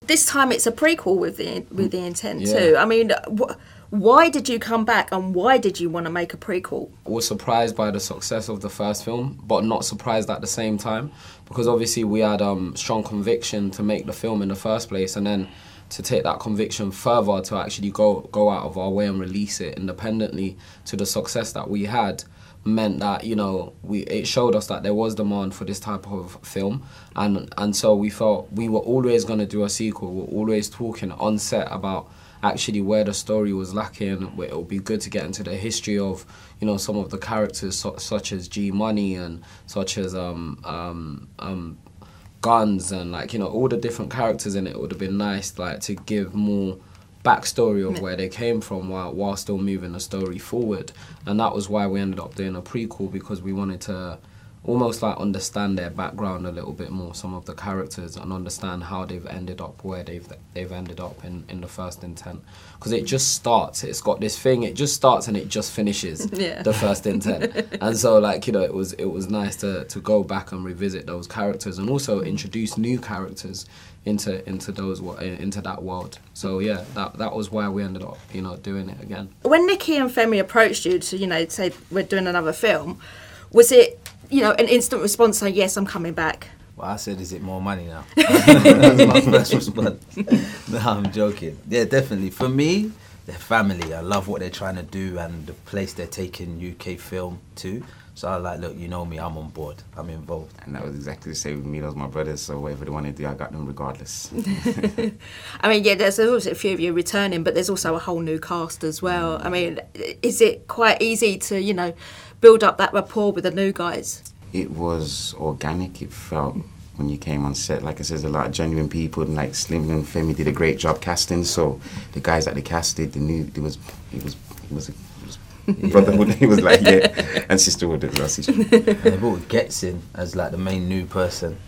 this time it's a prequel with the intent too. I mean, why did you come back and why did you want to make a prequel? I was surprised by the success of the first film, but not surprised at the same time, because obviously we had strong conviction to make the film in the first place, and then to take that conviction further to actually go out of our way and release it independently to the success that we had meant that, you know, it showed us that there was demand for this type of film, and so we felt we were always going to do a sequel. We were always talking on set about actually where the story was lacking. It would be good to get into the history of, you know, some of the characters such as G Money and such as Guns, and like, you know, all the different characters in it. It would have been nice like to give more backstory of where they came from while still moving the story forward. And that was why we ended up doing a prequel, because we wanted to almost like understand their background a little bit more, some of the characters, and understand how they've ended up where they've ended up in the first intent. Because it just starts, it's got this thing, it just starts and it just finishes the first intent. And so, like, you know, it was nice to go back and revisit those characters and also introduce new characters into that world. So yeah, that was why we ended up, you know, doing it again. When Nicky and Femi approached you to, you know, say we're doing another film, was it, you know, an instant response saying, yes, I'm coming back? Well, I said, is it more money now? That's my first response. No, I'm joking. Yeah, definitely. For me, they're family. I love what they're trying to do and the place they're taking UK film to. So I like, look, you know me, I'm on board. I'm involved. And that was exactly the same with me. Those my brothers, so whatever they want to do, I got them regardless. I mean, yeah, there's also a few of you returning, but there's also a whole new cast as well. I mean, is it quite easy to, you know, build up that rapport with the new guys? It was organic. It felt when you came on set, like I said, there's a lot of genuine people, and like Slim and Femi did a great job casting. So the guys that they casted, they knew it was brotherhood. He was like, yeah, and sisterhood as well. And they brought Ghetts in as like the main new person,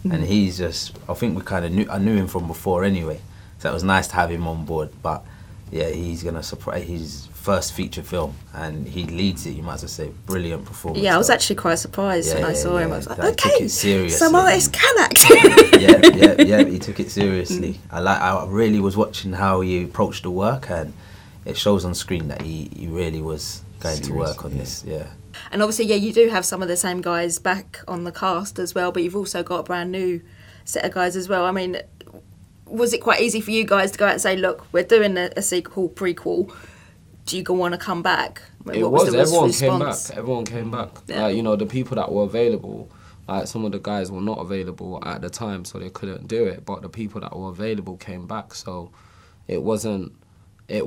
and he's just, I think I knew him from before anyway, so it was nice to have him on board. But yeah, he's gonna surprise his first feature film, and he leads it. You might as well say, brilliant performance. Yeah, I was actually quite surprised when I saw him. I was like, okay, took it seriously. Some artists can act. yeah, he took it seriously. I really was watching how he approached the work, and it shows on screen that he really was going to work on this. Yeah. And obviously, yeah, you do have some of the same guys back on the cast as well, but you've also got a brand new set of guys as well. I mean, was it quite easy for you guys to go out and say, look, we're doing a sequel, prequel, do you want to come back? Everyone came back. Yeah. Like, you know, the people that were available, like some of the guys were not available at the time, so they couldn't do it, but the people that were available came back. So it wasn't a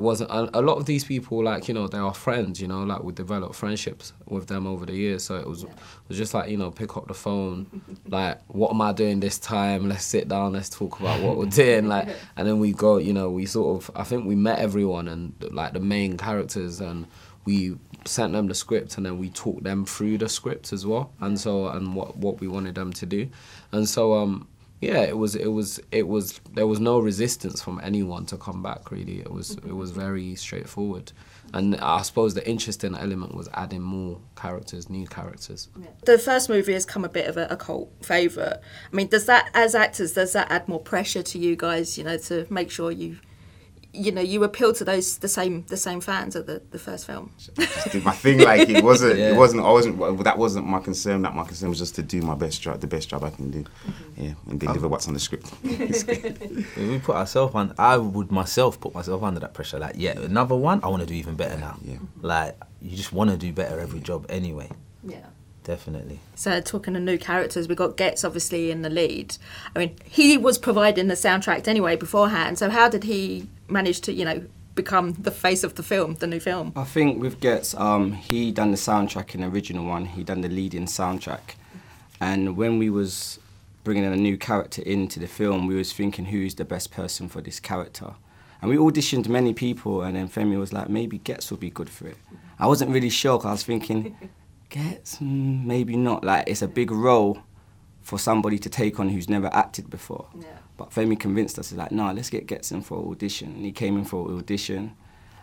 lot of these people, like, you know, they are friends, you know, like we developed friendships with them over the years. So it was just like, you know, pick up the phone, like, what am I doing this time? Let's sit down, let's talk about what we're doing, like, and then we go, you know, we sort of, I think we met everyone and like the main characters, and we sent them the script, and then we talked them through the script as well, and so, and what we wanted them to do, and so yeah, there was no resistance from anyone to come back, really. It was very straightforward. And I suppose the interesting element was adding more characters, new characters. Yeah. The first movie has come a bit of a cult favourite. I mean, does that, as actors, does that add more pressure to you guys, you know, to make sure you appeal to the same fans of the first film? Just did my thing, like that wasn't my concern. That my concern was just to do my best job, the best job I can do, and deliver what's on the script. We put ourselves on. I would myself put myself under that pressure. Like, yeah, another one, I want to do even better now. Yeah, like you just want to do better every job anyway. Yeah. Definitely. So talking of new characters, we got Ghetts obviously in the lead. I mean, he was providing the soundtrack anyway beforehand. So how did he manage to, you know, become the face of the film, the new film? I think with Ghetts, he done the soundtrack in the original one. He done the leading soundtrack. And when we was bringing a new character into the film, we was thinking who's the best person for this character. And we auditioned many people, and then Femi was like, maybe Ghetts would be good for it. I wasn't really sure, 'cause I was thinking, Ghetts, maybe not. Like, it's a big role for somebody to take on who's never acted before. Yeah. But Femi convinced us, like, no, let's get Ghetts in for an audition. And he came in for an audition,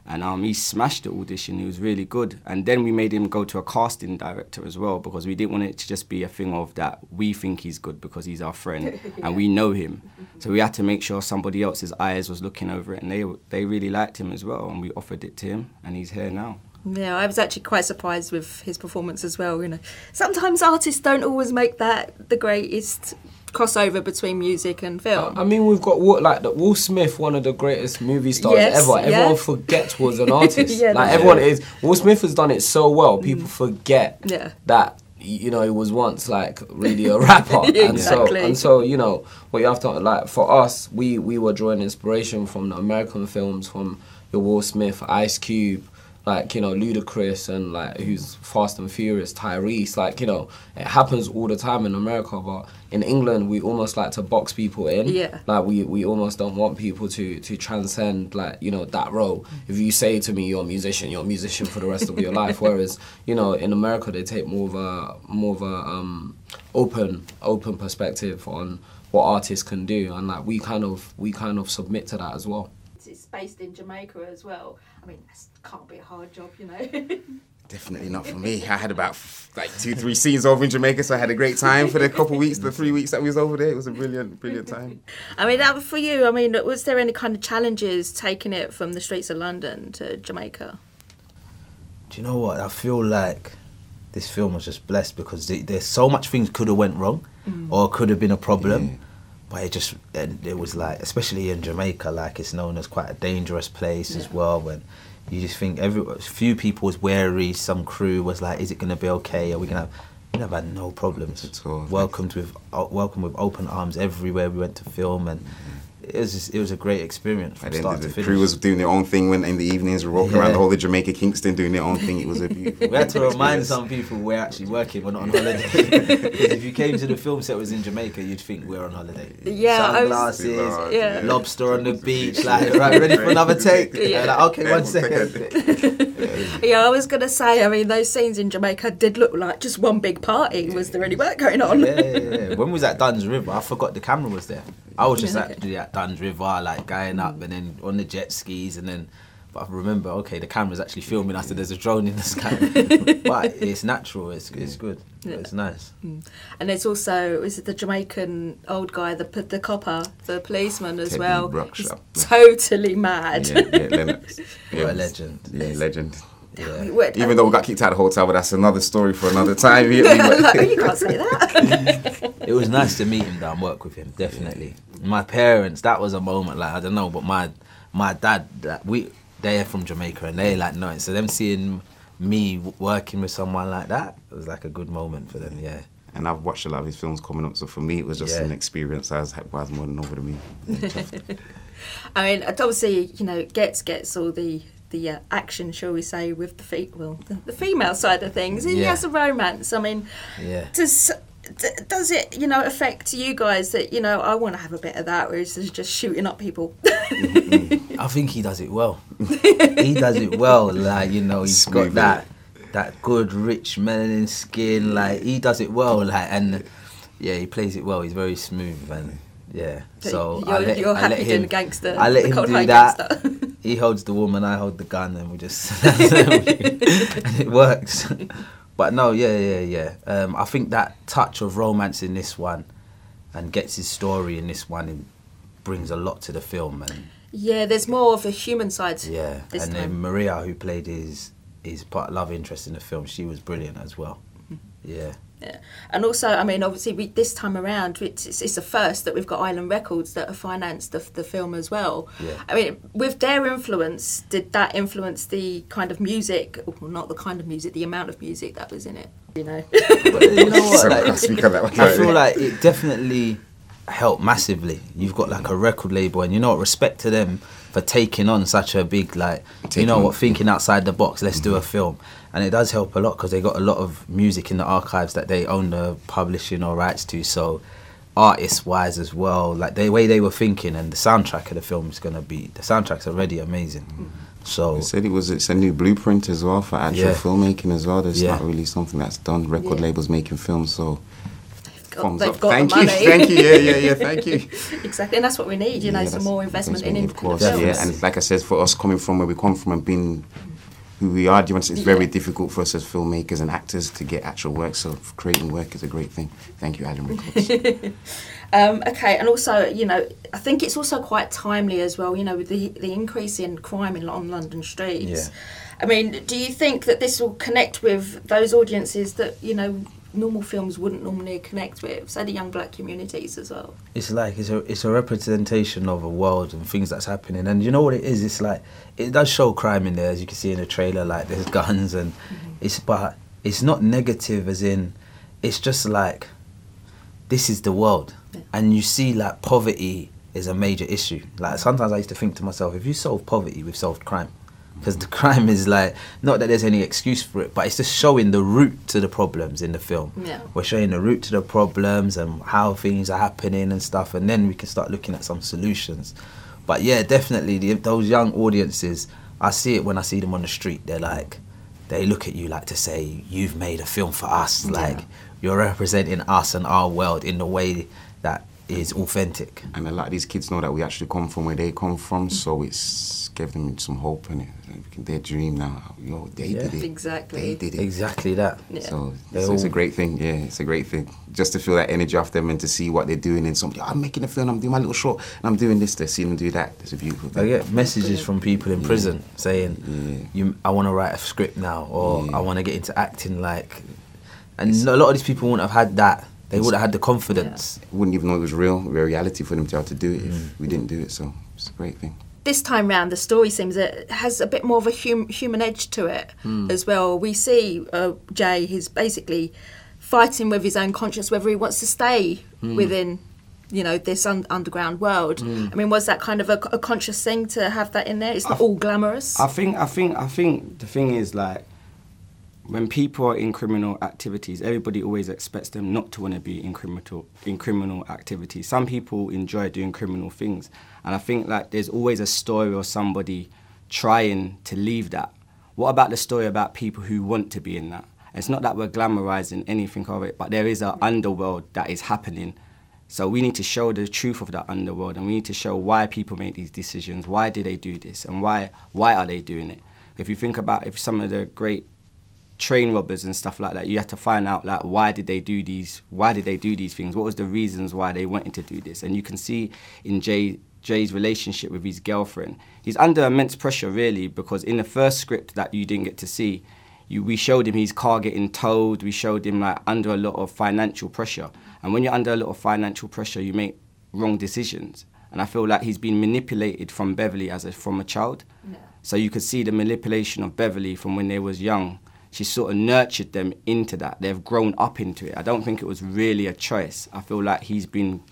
and he smashed the audition. He was really good. And then we made him go to a casting director as well, because we didn't want it to just be a thing of that we think he's good because he's our friend and we know him. So we had to make sure somebody else's eyes was looking over it, and they really liked him as well, and we offered it to him, and he's here now. Yeah, I was actually quite surprised with his performance as well. You know, sometimes artists don't always make that the greatest crossover between music and film. I mean, we've got Will Smith, one of the greatest movie stars ever. Yeah. Everyone forgets was an artist. Yeah, like everyone is. Will Smith has done it so well. People forget that. You know, he was once like really a rapper, Exactly. and so you know what you have to like. For us, we were drawing inspiration from the American films, from your Will Smith, Ice Cube, like, you know, Ludacris, and like who's Fast and Furious, Tyrese. Like, you know, it happens all the time in America, but in England we almost like to box people in. Yeah. Like we almost don't want people to transcend, like, you know, that role. If you say to me you're a musician for the rest of your life. Whereas, you know, in America they take more of a open perspective on what artists can do, and like we kind of submit to that as well. It's based in Jamaica as well. I mean, that can't be a hard job, you know. Definitely not for me. I had about like 2-3 scenes over in Jamaica, so I had a great time for the 3 weeks that we was over there. It was a brilliant time. I mean, for you, I mean, was there any kind of challenges taking it from the streets of London to Jamaica? Do you know what? I feel like this film was just blessed because there's so much things could have went wrong or could have been a problem. Yeah. But it was like, especially in Jamaica, like it's known as quite a dangerous place as well. When you just think a few people was wary, some crew was like, is it going to be okay? Are we going to have... We never had no problems at all. Welcomed with open arms everywhere we went to film, and it was a great experience from start to finish. The crew was doing their own thing when in the evenings we were walking around the whole of Jamaica, Kingston, doing their own thing. It was a beautiful. We had to remind some people we're actually working, we're not on holiday. Because if you came to the film set was in Jamaica, you'd think we're on holiday. Yeah, sunglasses, lobster on the beach, like right, ready for another take. Yeah. Like, okay, 1 second. Yeah, I was going to say, I mean, those scenes in Jamaica did look like just one big party. Was there any work going on? Yeah. When we was at Duns River, I forgot the camera was there. I was just actually at Duns River, like going up and then on the jet skis, and then, but I remember, okay, the camera's actually filming us, so there's a drone in the sky. But it's natural, it's good, it's nice. And there's also, is it the Jamaican old guy, the copper, the policeman as well? He's totally mad. What a legend. Yeah, legend. Yeah. Even though we got kicked out of the hotel, but that's another story for another time. You can't say that. It was nice to meet him and work with him, definitely. My parents, that was a moment, like, I don't know, but my dad, they're from Jamaica and they like know it. So them seeing me working with someone like that, it was like a good moment for them, yeah. And I've watched a lot of his films coming up, so for me it was just an experience. I was more than over to me. I mean, obviously, you know, Ghetts all the action, shall we say, with the female side of things. He has a romance. I mean, does it, you know, affect you guys that, you know, I want to have a bit of that, where he's just shooting up people? I think he does it well. He does it well. Like, you know, he's got that good rich melanin skin. Like, he does it well. Like, and he plays it well. He's very smooth and. Yeah, so you're happy doing the gangster. I let him do that. He holds the woman, I hold the gun, and we just and it works. But no, I think that touch of romance in this one, and Ghetts his story in this one, it brings a lot to the film. And there's more of a human side. Yeah, this and time. then Maria, who played his love interest in the film, she was brilliant as well. Yeah. Yeah, and also, I mean, obviously, this time around, it's a first that we've got Island Records that have financed the film as well. Yeah. I mean, with their influence, did that influence the kind of music, well, not the kind of music, the amount of music that was in it? You know. But you know what? Like, I feel like it definitely helped massively. You've got like a record label, and you know what? Respect to them for taking on such a big, like, you know what, thinking outside the box. Let's do a film. And it does help a lot because they got a lot of music in the archives that they own the publishing or rights to. So artist-wise as well, like the way they were thinking, and the soundtrack of the film is going to be, the soundtrack's already amazing. So they said it's a new blueprint as well for actual filmmaking as well. There's not really something that's done. Record labels making films, so they've got thank the money. Thank you, yeah, thank you. Exactly, and that's what we need, you know, some more investment in of course, films. and like I said, for us coming from where we come from and being who we are. It's very difficult for us as filmmakers and actors to get actual work, so creating work is a great thing. Thank you, Adam Records. Okay, and also, you know, I think it's also quite timely as well, you know, with the increase in crime on London streets. Yeah. I mean, do you think that this will connect with those audiences that, you know, normal films wouldn't normally connect with, say the young black communities as well? It's like it's a representation of a world and things that's happening, and you know what it is. It's like it does show crime in there, as you can see in the trailer. Like there's guns and but it's not negative, as in it's just like this is the world, and you see like poverty is a major issue. Like sometimes I used to think to myself, if you solve poverty, we've solved crime. Because the crime is like, not that there's any excuse for it, but it's just showing the root to the problems in the film. Yeah. We're showing the root to the problems and how things are happening and stuff, and then we can start looking at some solutions. But yeah, definitely those young audiences, I see it when I see them on the street. They're like, they look at you like to say, you've made a film for us. Like, you're representing us and our world in the way that is authentic. And a lot of these kids know that we actually come from where they come from, so it's gave them some hope in it. Their dream now, you know, they did it. Exactly. They did it. Exactly that. Yeah. So it's a great thing. Yeah, it's a great thing. Just to feel that energy off them and to see what they're doing in something. I'm making a film, I'm doing my little short, and I'm doing this. They see them do that. It's a beautiful thing. I get messages from people in prison saying, I want to write a script now, or I want to get into acting, like, and a lot of these people wouldn't have had that. They would have had the confidence. Wouldn't even know it was real reality for them to have to do it if we didn't do it. So it's a great thing. This time round, the story seems it has a bit more of a human edge to it as well. We see Jay, he's basically fighting with his own conscience whether he wants to stay within, you know, this underground world. I mean, was that kind of a conscious thing to have that in there? It's not all glamorous. I think the thing is, like, when people are in criminal activities, everybody always expects them not to want to be in criminal activities. Some people enjoy doing criminal things, and I think like there's always a story or somebody trying to leave that. What about the story about people who want to be in that? It's not that we're glamorizing anything of it, but there is an underworld that is happening. So we need to show the truth of that underworld, and we need to show why people make these decisions, why do they do this, and why are they doing it. If you think about some of the great train robbers and stuff like that, you have to find out like why did they do these things, what was the reasons why they wanted to do this. And you can see in Jay's relationship with his girlfriend, he's under immense pressure really, because in the first script that you didn't get to see, we showed him his car getting towed, we showed him like under a lot of financial pressure, and when you're under a lot of financial pressure you make wrong decisions. And I feel like he's been manipulated from Beverley from a child. So you could see the manipulation of Beverley from when they was young. She sort of nurtured them into that. They've grown up into it. I don't think it was really a choice. I feel like he's been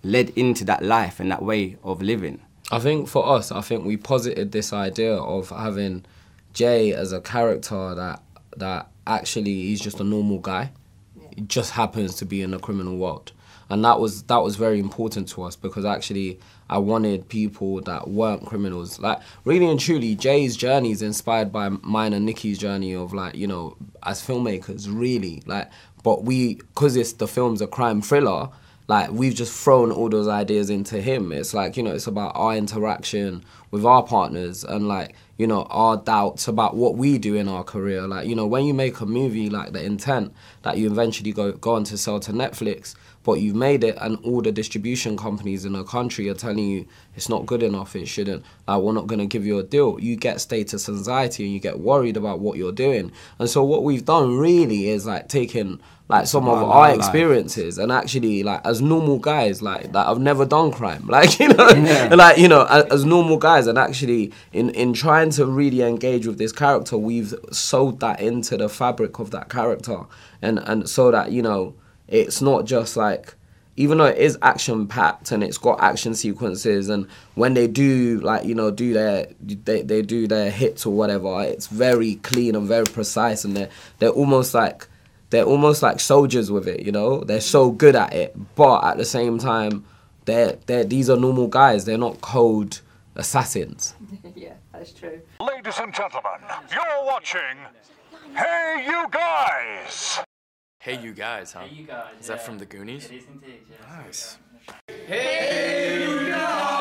led into that life and that way of living. I think for us, we posited this idea of having Jay as a character that actually he's just a normal guy. He just happens to be in the criminal world. And that was very important to us, because actually I wanted people that weren't criminals. Like, really and truly, Jay's journey is inspired by mine and Nicky's journey of, like, you know, as filmmakers, really. Like, but because the film's a crime thriller, like, we've just thrown all those ideas into him. It's like, you know, it's about our interaction with our partners and, like, you know, our doubts about what we do in our career. Like, you know, when you make a movie, like, the intent that you eventually go on to sell to Netflix, but you've made it and all the distribution companies in the country are telling you it's not good enough, it shouldn't, like, we're not going to give you a deal. You get status anxiety and you get worried about what you're doing. And so what we've done really is, like, taken, like, some of our experiences and actually, like, as normal guys, like, that have never done crime, like, you know, like, you know, as normal guys, and actually in trying to really engage with this character, we've sewed that into the fabric of that character, and so that, you know, it's not just like, even though it is action-packed and it's got action sequences, and when they do, like, you know, they do their hits or whatever, it's very clean and very precise, and they're almost like soldiers with it, you know? They're so good at it, but at the same time, these are normal guys. They're not code assassins. Yeah, that's true. Ladies and gentlemen, you're watching Hey You Guys! Hey You Guys, huh? Hey You Guys. Is that from the Goonies? It is indeed, yeah. Nice. Hey You Guys!